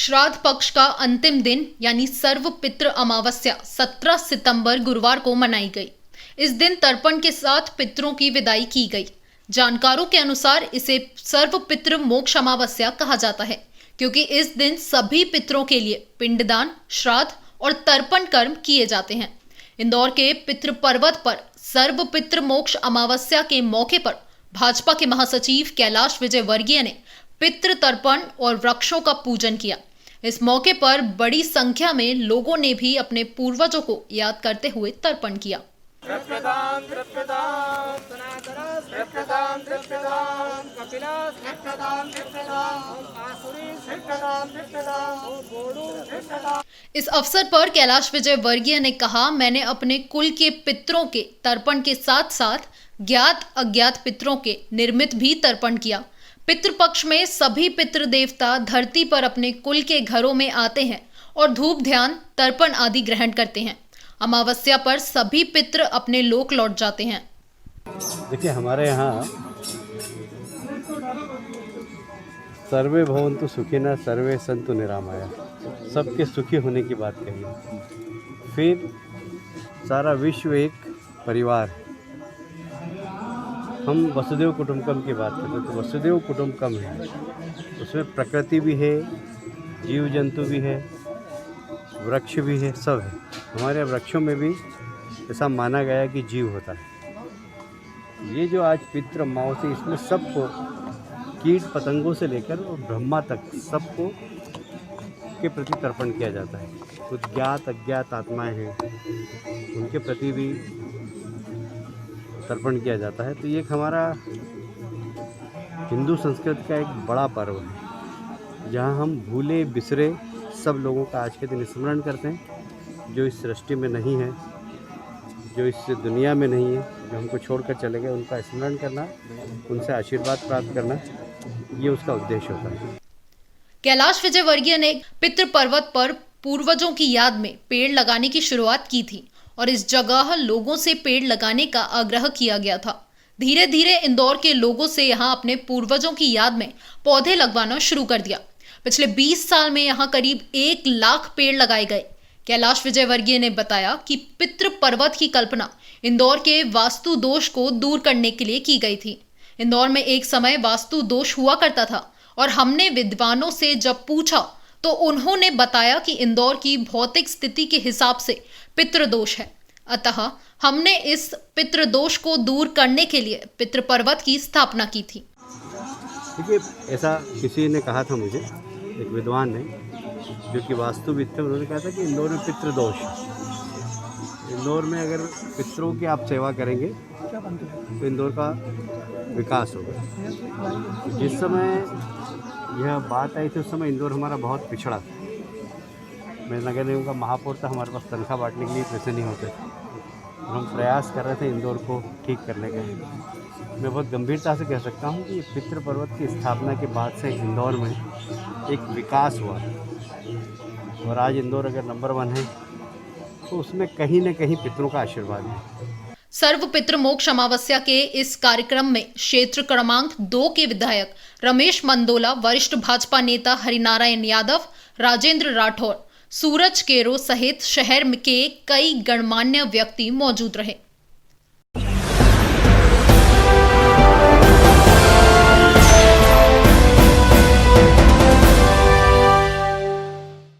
श्राद्ध पक्ष का अंतिम दिन यानी सर्व पितृ अमावस्या 17 सितंबर गुरुवार को मनाई गई। इस दिन तर्पण के साथ पितरों की विदाई की गई। जानकारों के अनुसार इसे सर्व पितृ मोक्ष अमावस्या कहा जाता है, क्योंकि इस दिन सभी पितरों के लिए पिंडदान, श्राद्ध और तर्पण कर्म किए जाते हैं। इंदौर के पितृ पर्वत पर सर्व पितृ मोक्ष अमावस्या के मौके पर भाजपा के महासचिव कैलाश विजयवर्गीय ने पितृ तर्पण और वृक्षों का पूजन किया। इस मौके पर बड़ी संख्या में लोगों ने भी अपने पूर्वजों को याद करते हुए तर्पण किया। इस अवसर पर कैलाश विजयवर्गीय ने कहा, मैंने अपने कुल के पितरों के तर्पण के साथ साथ ज्ञात अज्ञात पितरों के निर्मित भी तर्पण किया। पितृपक्ष में सभी पितृ देवता धरती पर अपने कुल के घरों में आते हैं और धूप ध्यान तर्पण आदि ग्रहण करते हैं। अमावस्या पर सभी पितृ अपने लोक लौट जाते हैं। देखिए, हमारे यहाँ सर्वे भवन्तु सुखिनः सर्वे सन्तु निरामया, सबके सुखी होने की बात कही। फिर सारा विश्व एक परिवार है। हम वसुदेव कुटुंबकम की बात करते हैं तो वसुदेव कुटुंबकम है, उसमें प्रकृति भी है, जीव जंतु भी है, वृक्ष भी है, सब है। हमारे वृक्षों में भी ऐसा माना गया कि जीव होता है। ये जो आज पितृ अमावस्या, इसमें सबको कीट पतंगों से लेकर और ब्रह्मा तक सबको के प्रति तर्पण किया जाता है। कुछ ज्ञात अज्ञात आत्माएं हैं, उनके प्रति भी तर्पण किया जाता है। तो ये एक हमारा हिंदू संस्कृति का एक बड़ा पर्व है, जहाँ हम भूले बिसरे सब लोगों का आज के दिन स्मरण करते हैं, जो इस सृष्टि में नहीं है, जो इस दुनिया में नहीं है, जो हमको छोड़कर चले गए, उनका स्मरण करना, उनसे आशीर्वाद प्राप्त करना, ये उसका उद्देश्य होता है। कैलाश विजयवर्गीय ने पितृ पर्वत पर पूर्वजों की याद में पेड़ लगाने की शुरुआत की थी और इस जगह लोगों से पेड़ लगाने का आग्रह किया गया था। धीरे धीरे इंदौर के लोगों से यहां अपने पूर्वजों की याद में पौधे लगवाना शुरू कर दिया। पिछले 20 साल में यहां करीब 1 लाख पेड़ लगाए गए। कैलाश विजयवर्गीय ने बताया कि पितृ पर्वत की कल्पना इंदौर के वास्तु दोष को दूर करने के लिए की गई थी। इंदौर में एक समय वास्तु दोष हुआ करता था और हमने विद्वानों से जब पूछा तो उन्होंने बताया कि इंदौर की भौतिक स्थिति के हिसाब से पितृदोष है। अतः हमने इस पितृदोष को दूर करने के लिए पितृ पर्वत की स्थापना की थी। देखिए, ऐसा किसी ने कहा था मुझे, एक विद्वान ने, जो कि वास्तुविद थे, उन्होंने कहा था कि इंदौर में पितृदोष है। इंदौर में अगर पितरों की आप सेवा करेंगे तो इंदौर का विकास होगा। जिस समय यह बात आई थी उस समय इंदौर हमारा बहुत पिछड़ा था। मैं नगर निगम का महापौर था, हमारे पास तनख्वाह बांटने के लिए पैसे नहीं होते थे। हम प्रयास कर रहे थे इंदौर को ठीक करने का। मैं बहुत गंभीरता से कह सकता हूँ कि पितृ पर्वत की स्थापना के बाद से इंदौर में एक विकास हुआ और आज इंदौर अगर नंबर 1 है तो उसमें कहीं न कहीं पितरों का आशीर्वाद है। सर्व पितृ मोक्ष अमावस्या के इस कार्यक्रम में क्षेत्र क्रमांक 2 के विधायक रमेश मंदोला, वरिष्ठ भाजपा नेता हरिनारायण यादव, राजेंद्र राठौर, सूरज केरो सहित शहर के कई गणमान्य व्यक्ति मौजूद रहे।